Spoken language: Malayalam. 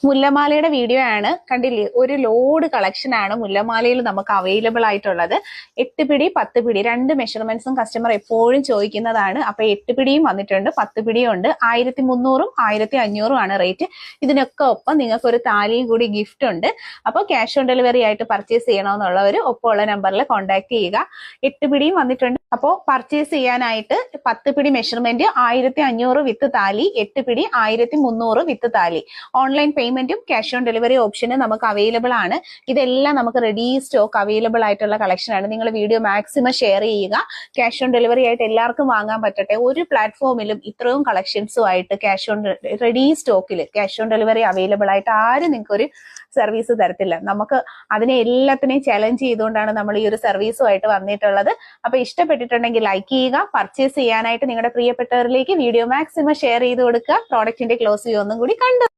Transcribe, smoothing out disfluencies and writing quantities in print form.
മുല്ലമാലയുടെ വീഡിയോ ആണ് കണ്ടില്ലേ. ഒരു ലോഡ് കളക്ഷൻ ആണ് മുല്ലമാലയിൽ നമുക്ക് അവൈലബിൾ ആയിട്ടുള്ളത്. 8 പിടി 10 പിടി രണ്ട് മെഷർമെന്റ്സും കസ്റ്റമർ എപ്പോഴും ചോദിക്കുന്നതാണ്. അപ്പൊ 8 പിടിയും വന്നിട്ടുണ്ട്, 10 പിടിയും ഉണ്ട്. 1300 1500 ആണ് റേറ്റ്. ഇതിനൊക്കെ ഒപ്പം നിങ്ങൾക്ക് ഒരു താലിയും കൂടി ഗിഫ്റ്റ് ഉണ്ട്. അപ്പോൾ ക്യാഷ് ഓൺ ഡെലിവറി ആയിട്ട് പർച്ചേസ് ചെയ്യണമെന്നുള്ളവർ ഒപ്പമുള്ള നമ്പറിൽ കോൺടാക്ട് ചെയ്യുക. 8 പിടിയും വന്നിട്ടുണ്ട്. അപ്പോൾ പർച്ചേസ് ചെയ്യാനായിട്ട് 10 പിടി മെഷർമെന്റ് 1500 വിത്ത് താലി, 8 പിടി 1300 വിത്ത് താലി. ഓൺലൈൻ പേയ്മെന്റും ക്യാഷ് ഓൺ ഡെലിവറി ഓപ്ഷന് നമുക്ക് അവൈലബിൾ ആണ്. ഇതെല്ലാം നമുക്ക് റെഡി സ്റ്റോക്ക് അവൈലബിൾ ആയിട്ടുള്ള കളക്ഷൻ ആണ്. നിങ്ങൾ വീഡിയോ മാക്സിമം ഷെയർ ചെയ്യുക. ക്യാഷ് ഓൺ ഡെലിവറി ആയിട്ട് എല്ലാവർക്കും വാങ്ങാൻ പറ്റട്ടെ. ഒരു പ്ലാറ്റ്ഫോമിലും ഇത്രയും കളക്ഷൻസും ആയിട്ട് ക്യാഷ് ഓൺ റെഡി സ്റ്റോക്കിൽ ക്യാഷ് ഓൺ ഡെലിവറി അവൈലബിൾ ആയിട്ട് ആരും നിങ്ങൾക്ക് ഒരു സർവീസ് തരത്തില്ല. നമുക്ക് അതിനെ എല്ലാത്തിനെയും ചലഞ്ച് ചെയ്തുകൊണ്ടാണ് നമ്മൾ ഈ ഒരു സർവീസുമായിട്ട് വന്നിട്ടുള്ളത്. അപ്പൊ ഇഷ്ടപ്പെട്ടിട്ടുണ്ടെങ്കിൽ ലൈക്ക് ചെയ്യുക. പർച്ചേസ് ചെയ്യാനായിട്ട് നിങ്ങളുടെ പ്രിയപ്പെട്ടവരിലേക്ക് വീഡിയോ മാക്സിമം ഷെയർ ചെയ്ത് കൊടുക്കുക. പ്രോഡക്റ്റിന്റെ ക്ലോസ് വ്യൂ ഒന്നും കൂടി കണ്ടു.